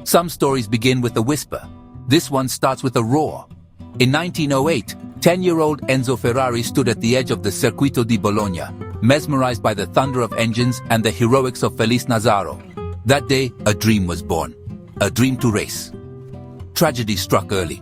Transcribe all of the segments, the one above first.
Some stories begin with a whisper. This one starts with a roar. In 1908, 10-year-old Enzo Ferrari stood at the edge of the Circuito di Bologna, mesmerized by the thunder of engines and the heroics of Felice Nazzaro. That day, a dream was born. A dream to race. Tragedy struck early.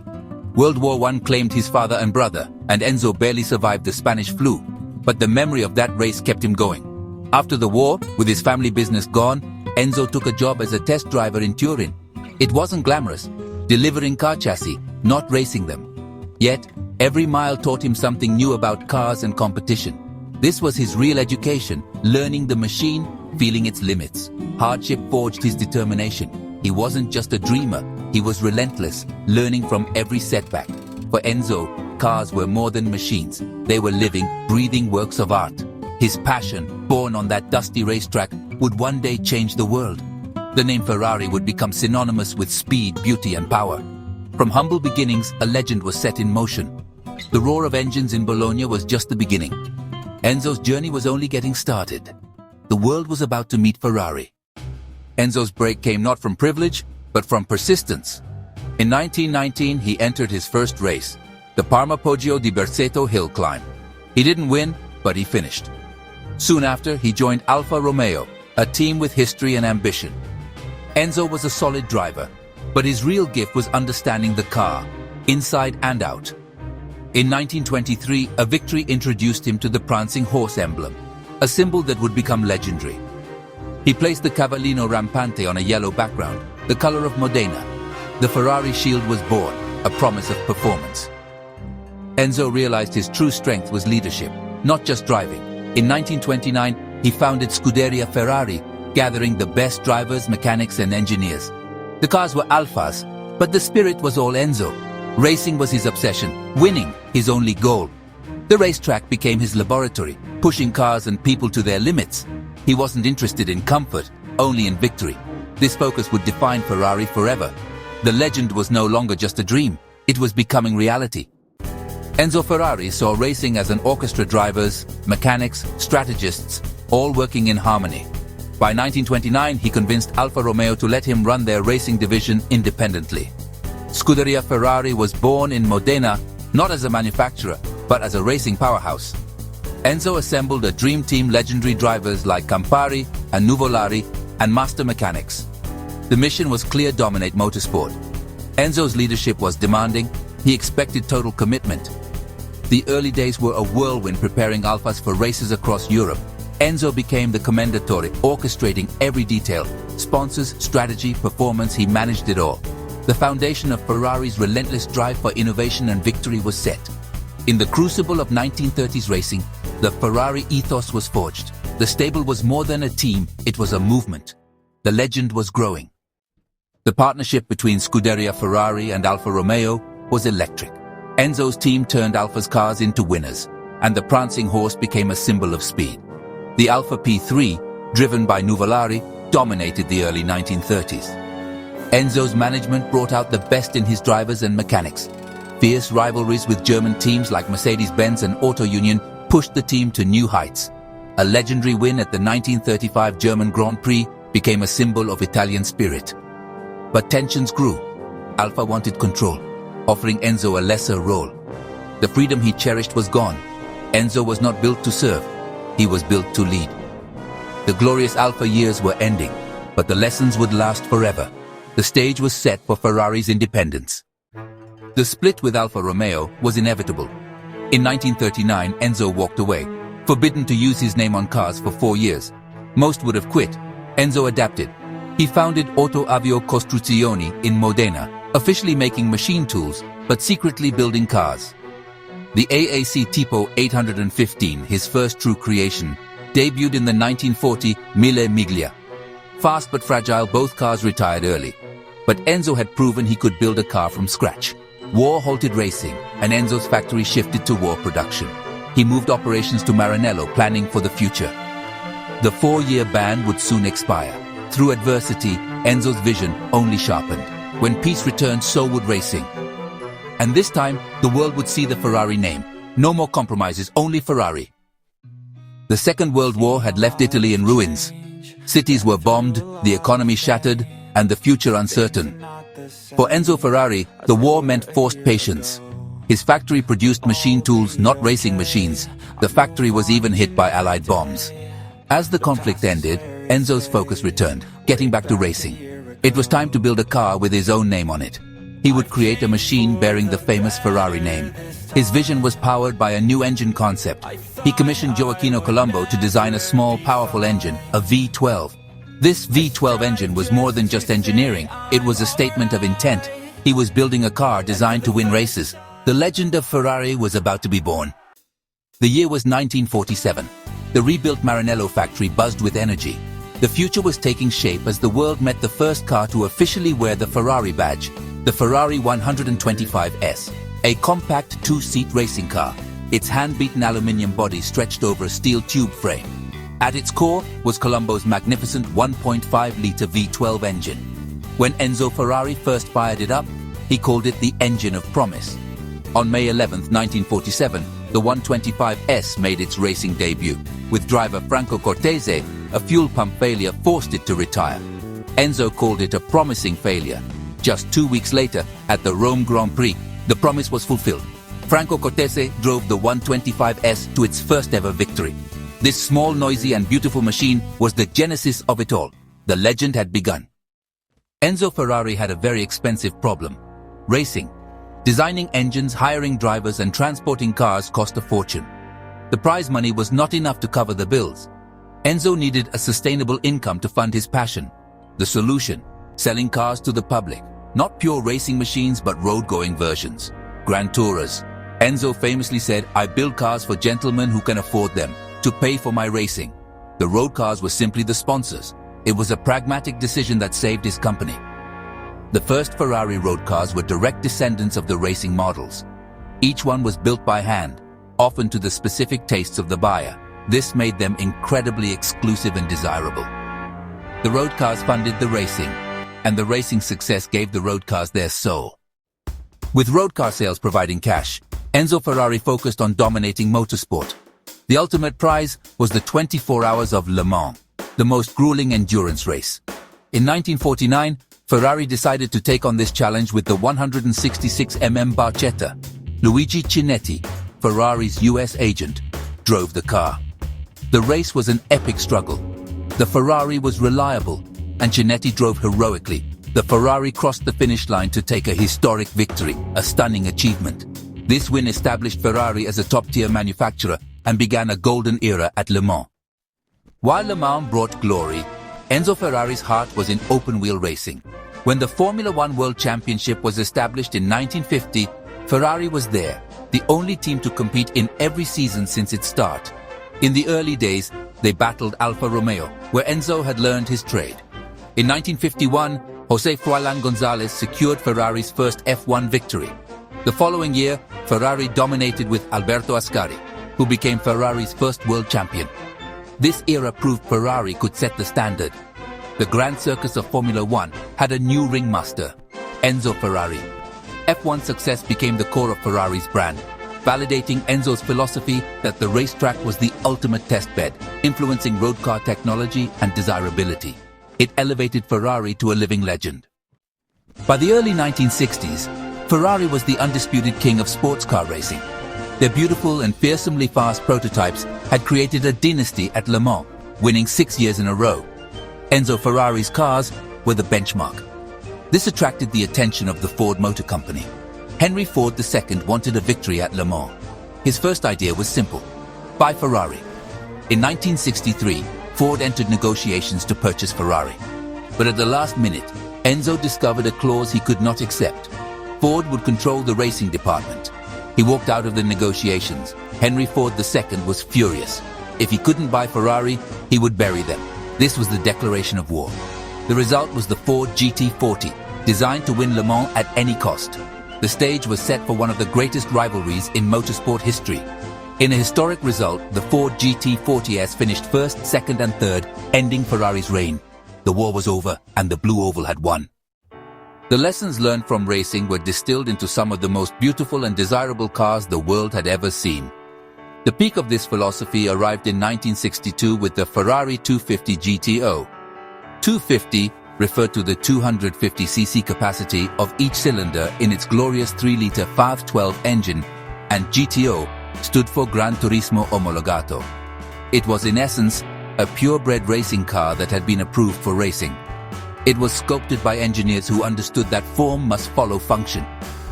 World War I claimed his father and brother, and Enzo barely survived the Spanish flu. But the memory of that race kept him going. After the war, with his family business gone, Enzo took a job as a test driver in Turin. It wasn't glamorous, delivering car chassis, not racing them. Yet, every mile taught him something new about cars and competition. This was his real education, learning the machine, feeling its limits. Hardship forged his determination. He wasn't just a dreamer, he was relentless, learning from every setback. For Enzo, cars were more than machines. They were living, breathing works of art. His passion, born on that dusty racetrack, would one day change the world. The name Ferrari would become synonymous with speed, beauty, and power. From humble beginnings, a legend was set in motion. The roar of engines in Bologna was just the beginning. Enzo's journey was only getting started. The world was about to meet Ferrari. Enzo's break came not from privilege, but from persistence. In 1919, he entered his first race, the Parma Poggio di Berceto hill climb. He didn't win, but he finished. Soon after, he joined Alfa Romeo, a team with history and ambition. Enzo was a solid driver, but his real gift was understanding the car, inside and out. In 1923, a victory introduced him to the prancing horse emblem, a symbol that would become legendary. He placed the Cavallino Rampante on a yellow background, the color of Modena. The Ferrari shield was born, a promise of performance. Enzo realized his true strength was leadership, not just driving. In 1929, he founded Scuderia Ferrari, gathering the best drivers, mechanics, and engineers. The cars were Alfas, but the spirit was all Enzo. Racing was his obsession, winning his only goal. The racetrack became his laboratory, pushing cars and people to their limits. He wasn't interested in comfort, only in victory. This focus would define Ferrari forever. The legend was no longer just a dream, it was becoming reality. Enzo Ferrari saw racing as an orchestra, drivers, mechanics, strategists, all working in harmony. By 1929, he convinced Alfa Romeo to let him run their racing division independently. Scuderia Ferrari was born in Modena, not as a manufacturer, but as a racing powerhouse. Enzo assembled a dream team, legendary drivers like Campari and Nuvolari, and master mechanics. The mission was clear: dominate motorsport. Enzo's leadership was demanding. He expected total commitment. The early days were a whirlwind, preparing Alfas for races across Europe. Enzo became the commendatore, orchestrating every detail. Sponsors, strategy, performance, he managed it all. The foundation of Ferrari's relentless drive for innovation and victory was set. In the crucible of 1930s racing, the Ferrari ethos was forged. The stable was more than a team, it was a movement. The legend was growing. The partnership between Scuderia Ferrari and Alfa Romeo was electric. Enzo's team turned Alfa's cars into winners, and the prancing horse became a symbol of speed. The Alfa P3, driven by Nuvolari, dominated the early 1930s. Enzo's management brought out the best in his drivers and mechanics. Fierce rivalries with German teams like Mercedes-Benz and Auto Union pushed the team to new heights. A legendary win at the 1935 German Grand Prix became a symbol of Italian spirit. But tensions grew. Alfa wanted control, offering Enzo a lesser role. The freedom he cherished was gone. Enzo was not built to serve, he was built to lead. The glorious Alfa years were ending, but the lessons would last forever. The stage was set for Ferrari's independence. The split with Alfa Romeo was inevitable. In 1939, Enzo walked away, forbidden to use his name on cars for 4 years. Most would have quit. Enzo adapted. He founded Auto Avio Costruzioni in Modena, officially making machine tools, but secretly building cars. The AAC Tipo 815, his first true creation, debuted in the 1940 Mille Miglia. Fast but fragile, both cars retired early. But Enzo had proven he could build a car from scratch. War halted racing, and Enzo's factory shifted to war production. He moved operations to Maranello, planning for the future. The 4-year ban would soon expire. Through adversity, Enzo's vision only sharpened. When peace returned, so would racing. And this time, the world would see the Ferrari name. No more compromises, only Ferrari. The Second World War had left Italy in ruins. Cities were bombed, the economy shattered, and the future uncertain. For Enzo Ferrari, the war meant forced patience. His factory produced machine tools, not racing machines. The factory was even hit by Allied bombs. As the conflict ended, Enzo's focus returned, getting back to racing. It was time to build a car with his own name on it. He would create a machine bearing the famous Ferrari name. His vision was powered by a new engine concept. He commissioned Gioacchino Colombo to design a small, powerful engine, a V12. This V12 engine was more than just engineering, it was a statement of intent. He was building a car designed to win races. The legend of Ferrari was about to be born. The year was 1947. The rebuilt Maranello factory buzzed with energy. The future was taking shape as the world met the first car to officially wear the Ferrari badge, the Ferrari 125S, a compact two-seat racing car. Its hand-beaten aluminium body stretched over a steel tube frame. At its core was Colombo's magnificent 1.5-liter V12 engine. When Enzo Ferrari first fired it up, he called it the engine of promise. On May 11, 1947, the 125S made its racing debut. With driver Franco Cortese, a fuel pump failure forced it to retire. Enzo called it a promising failure. Just 2 weeks later, at the Rome Grand Prix, the promise was fulfilled. Franco Cortese drove the 125S to its first-ever victory. This small, noisy and beautiful machine was the genesis of it all. The legend had begun. Enzo Ferrari had a very expensive problem: racing. Designing engines, hiring drivers and transporting cars cost a fortune. The prize money was not enough to cover the bills. Enzo needed a sustainable income to fund his passion. The solution: selling cars to the public. Not pure racing machines, but road-going versions. Grand Tourers. Enzo famously said, "I build cars for gentlemen who can afford them, to pay for my racing." The road cars were simply the sponsors. It was a pragmatic decision that saved his company. The first Ferrari road cars were direct descendants of the racing models. Each one was built by hand, often to the specific tastes of the buyer. This made them incredibly exclusive and desirable. The road cars funded the racing, and the racing success gave the road cars their soul. With road car sales providing cash, Enzo Ferrari focused on dominating motorsport. The ultimate prize was the 24 Hours of Le Mans, the most grueling endurance race. In 1949, Ferrari decided to take on this challenge with the 166mm Barchetta. Luigi Chinetti, Ferrari's US agent, drove the car. The race was an epic struggle. The Ferrari was reliable, and Chinetti drove heroically. The Ferrari crossed the finish line to take a historic victory, a stunning achievement. This win established Ferrari as a top-tier manufacturer and began a golden era at Le Mans. While Le Mans brought glory, Enzo Ferrari's heart was in open-wheel racing. When the Formula One World Championship was established in 1950, Ferrari was there, the only team to compete in every season since its start. In the early days, they battled Alfa Romeo, where Enzo had learned his trade. In 1951, José Froilán González secured Ferrari's first F1 victory. The following year, Ferrari dominated with Alberto Ascari, who became Ferrari's first world champion. This era proved Ferrari could set the standard. The Grand Circus of Formula One had a new ringmaster, Enzo Ferrari. F1 success became the core of Ferrari's brand, validating Enzo's philosophy that the racetrack was the ultimate testbed, influencing road car technology and desirability. It elevated Ferrari to a living legend. By the early 1960s, Ferrari was the undisputed king of sports car racing. Their beautiful and fearsomely fast prototypes had created a dynasty at Le Mans, winning 6 years in a row. Enzo Ferrari's cars were the benchmark. This attracted the attention of the Ford Motor Company. Henry Ford II wanted a victory at Le Mans. His first idea was simple: buy Ferrari. In 1963, Ford entered negotiations to purchase Ferrari. But at the last minute, Enzo discovered a clause he could not accept. Ford would control the racing department. He walked out of the negotiations. Henry Ford II was furious. If he couldn't buy Ferrari, he would bury them. This was the declaration of war. The result was the Ford GT40, designed to win Le Mans at any cost. The stage was set for one of the greatest rivalries in motorsport history. In a historic result, the Ford GT40S finished first, second and third, ending Ferrari's reign. The war was over and the Blue Oval had won. The lessons learned from racing were distilled into some of the most beautiful and desirable cars the world had ever seen. The peak of this philosophy arrived in 1962 with the Ferrari 250 GTO. 250 referred to the 250cc capacity of each cylinder in its glorious 3-liter 512 engine, and GTO stood for Gran Turismo Omologato. It was in essence a purebred racing car that had been approved for racing. It was sculpted by engineers who understood that form must follow function.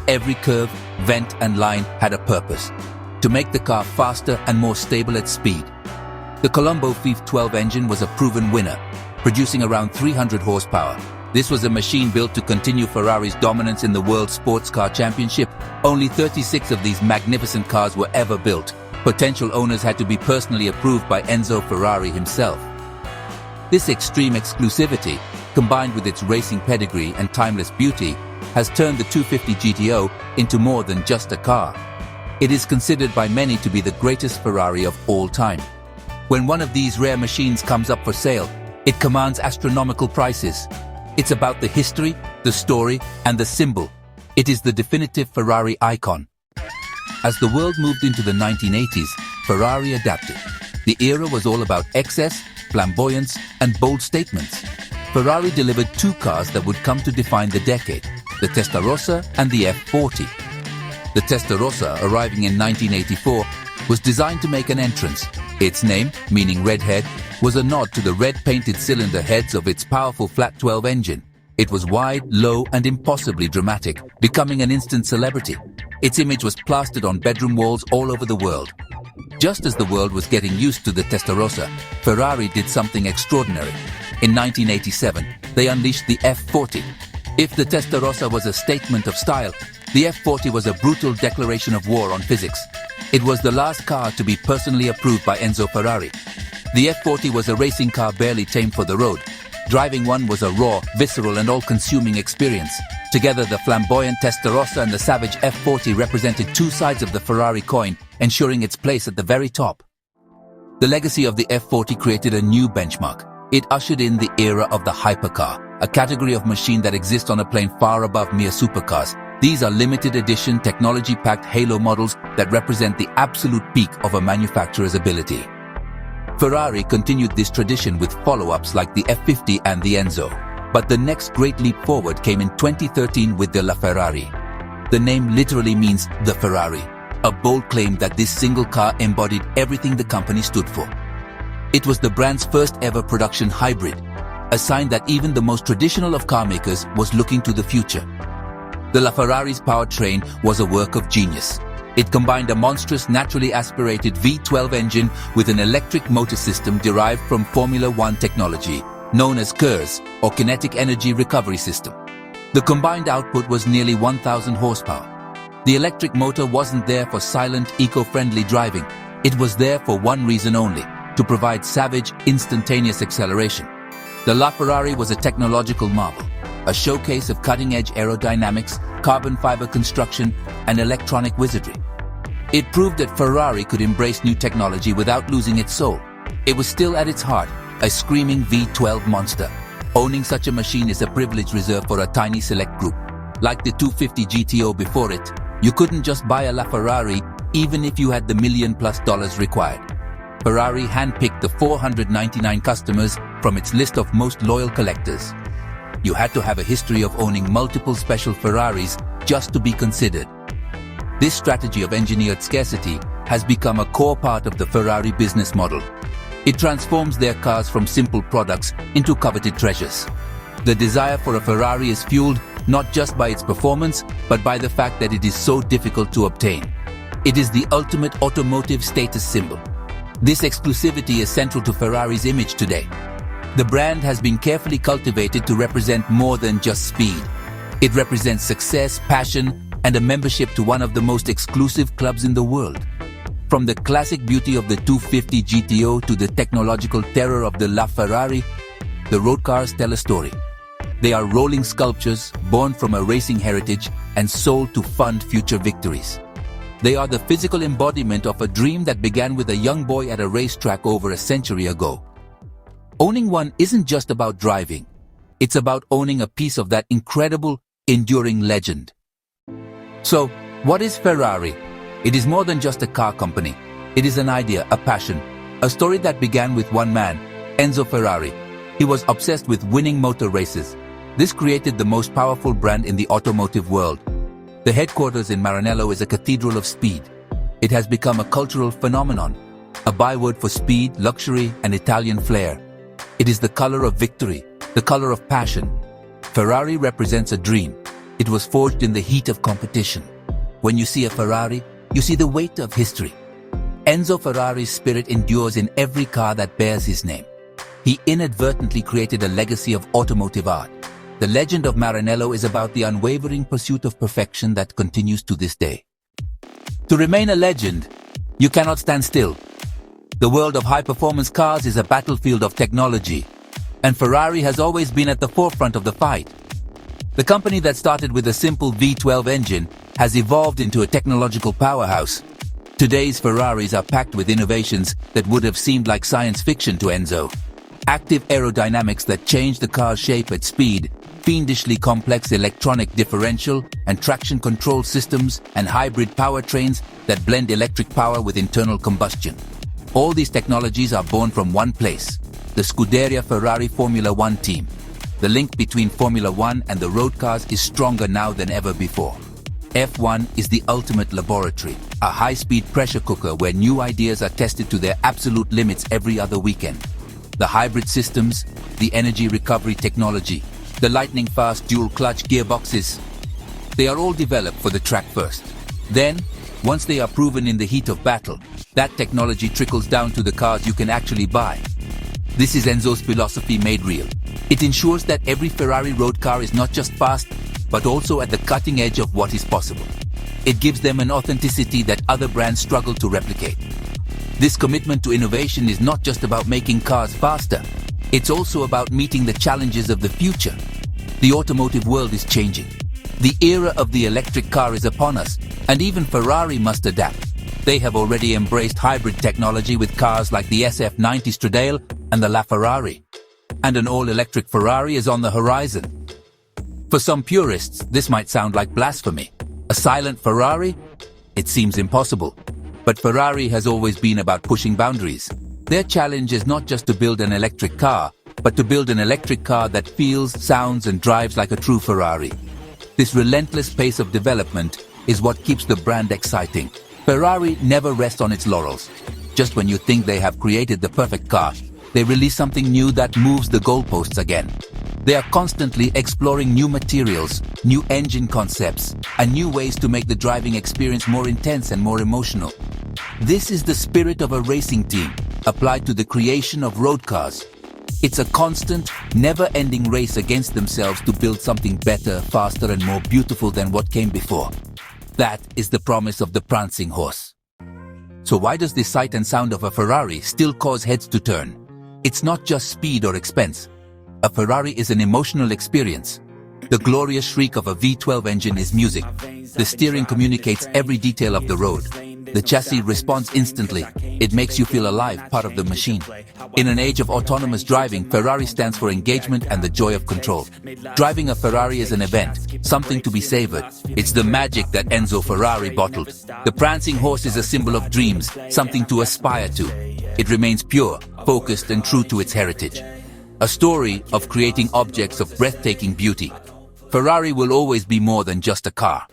Every curve, vent and line had a purpose: to make the car faster and more stable at speed. The Colombo 512 engine was a proven winner, producing around 300 horsepower. This was a machine built to continue Ferrari's dominance in the World Sports Car Championship. Only 36 of these magnificent cars were ever built. Potential owners had to be personally approved by Enzo Ferrari himself. This extreme exclusivity, combined with its racing pedigree and timeless beauty, has turned the 250 GTO into more than just a car. It is considered by many to be the greatest Ferrari of all time. When one of these rare machines comes up for sale, it commands astronomical prices. It's about the history, the story, and the symbol. It is the definitive Ferrari icon. As the world moved into the 1980s, Ferrari adapted. The era was all about excess, flamboyance, and bold statements. Ferrari delivered two cars that would come to define the decade: the Testarossa and the F40. The Testarossa, arriving in 1984, was designed to make an entrance. Its name, meaning redhead, was a nod to the red-painted cylinder heads of its powerful flat 12 engine. It was wide, low, and impossibly dramatic, becoming an instant celebrity. Its image was plastered on bedroom walls all over the world. Just as the world was getting used to the Testarossa, Ferrari did something extraordinary. In 1987, they unleashed the F40. If the Testarossa was a statement of style, the F40 was a brutal declaration of war on physics. It was the last car to be personally approved by Enzo Ferrari. The F40 was a racing car barely tamed for the road. Driving one was a raw, visceral, and all-consuming experience. Together, the flamboyant Testarossa and the savage F40 represented two sides of the Ferrari coin, ensuring its place at the very top. The legacy of the F40 created a new benchmark. It ushered in the era of the hypercar, a category of machine that exists on a plane far above mere supercars. These are limited edition, technology-packed halo models that represent the absolute peak of a manufacturer's ability. Ferrari continued this tradition with follow-ups like the F50 and the Enzo. But the next great leap forward came in 2013 with the LaFerrari. The name literally means the Ferrari, a bold claim that this single car embodied everything the company stood for. It was the brand's first ever production hybrid, a sign that even the most traditional of car makers was looking to the future. The LaFerrari's powertrain was a work of genius. It combined a monstrous, naturally aspirated V12 engine with an electric motor system derived from Formula One technology, known as KERS, or Kinetic Energy Recovery System. The combined output was nearly 1,000 horsepower. The electric motor wasn't there for silent, eco-friendly driving. It was there for one reason only: to provide savage, instantaneous acceleration. The LaFerrari was a technological marvel, a showcase of cutting-edge aerodynamics, carbon fiber construction, and electronic wizardry. It proved that Ferrari could embrace new technology without losing its soul. It was still at its heart a screaming V12 monster. Owning such a machine is a privilege reserved for a tiny select group. Like the 250 GTO before it, you couldn't just buy a LaFerrari even if you had the $1 million+ required. Ferrari handpicked the 499 customers from its list of most loyal collectors. You had to have a history of owning multiple special Ferraris just to be considered. This strategy of engineered scarcity has become a core part of the Ferrari business model. It transforms their cars from simple products into coveted treasures. The desire for a Ferrari is fueled not just by its performance, but by the fact that it is so difficult to obtain. It is the ultimate automotive status symbol. This exclusivity is central to Ferrari's image today. The brand has been carefully cultivated to represent more than just speed. It represents success, passion, and a membership to one of the most exclusive clubs in the world. From the classic beauty of the 250 GTO to the technological terror of the LaFerrari, the road cars tell a story. They are rolling sculptures born from a racing heritage and sold to fund future victories. They are the physical embodiment of a dream that began with a young boy at a racetrack over a century ago. Owning one isn't just about driving. It's about owning a piece of that incredible, enduring legend. So, what is Ferrari? It is more than just a car company. It is an idea, a passion, a story that began with one man, Enzo Ferrari. He was obsessed with winning motor races. This created the most powerful brand in the automotive world. The headquarters in Maranello is a cathedral of speed. It has become a cultural phenomenon, a byword for speed, luxury, and Italian flair. It is the color of victory, the color of passion. Ferrari represents a dream. It was forged in the heat of competition. When you see a Ferrari, you see the weight of history. Enzo Ferrari's spirit endures in every car that bears his name. He inadvertently created a legacy of automotive art. The legend of Maranello is about the unwavering pursuit of perfection that continues to this day. To remain a legend, you cannot stand still. The world of high-performance cars is a battlefield of technology, and Ferrari has always been at the forefront of the fight. The company that started with a simple V12 engine has evolved into a technological powerhouse. Today's Ferraris are packed with innovations that would have seemed like science fiction to Enzo. Active aerodynamics that change the car's shape at speed, fiendishly complex electronic differential and traction control systems, and hybrid powertrains that blend electric power with internal combustion. All these technologies are born from one place, the Scuderia Ferrari Formula One team. The link between Formula One and the road cars is stronger now than ever before. F1 is the ultimate laboratory, a high-speed pressure cooker where new ideas are tested to their absolute limits every other weekend. The hybrid systems, the energy recovery technology, the lightning-fast dual-clutch gearboxes, they are all developed for the track first. Then, once they are proven in the heat of battle, that technology trickles down to the cars you can actually buy. This is Enzo's philosophy made real. It ensures that every Ferrari road car is not just fast, but also at the cutting edge of what is possible. It gives them an authenticity that other brands struggle to replicate. This commitment to innovation is not just about making cars faster, it's also about meeting the challenges of the future. The automotive world is changing. The era of the electric car is upon us, and even Ferrari must adapt. They have already embraced hybrid technology with cars like the SF90 Stradale and the LaFerrari. And an all-electric Ferrari is on the horizon. For some purists, this might sound like blasphemy. A silent Ferrari? It seems impossible. But Ferrari has always been about pushing boundaries. Their challenge is not just to build an electric car, but to build an electric car that feels, sounds, and drives like a true Ferrari. This relentless pace of development is what keeps the brand exciting. Ferrari never rests on its laurels. Just when you think they have created the perfect car, they release something new that moves the goalposts again. They are constantly exploring new materials, new engine concepts, and new ways to make the driving experience more intense and more emotional. This is the spirit of a racing team, applied to the creation of road cars. It's a constant, never-ending race against themselves to build something better, faster, and more beautiful than what came before. That is the promise of the prancing horse. So why does the sight and sound of a Ferrari still cause heads to turn? It's not just speed or expense. A Ferrari is an emotional experience. The glorious shriek of a V12 engine is music. The steering communicates every detail of the road. The chassis responds instantly. It makes you feel alive, part of the machine. In an age of autonomous driving, Ferrari stands for engagement and the joy of control. Driving a Ferrari is an event, something to be savored. It's the magic that Enzo Ferrari bottled. The prancing horse is a symbol of dreams, something to aspire to. It remains pure, focused, and true to its heritage. A story of creating objects of breathtaking beauty. Ferrari will always be more than just a car.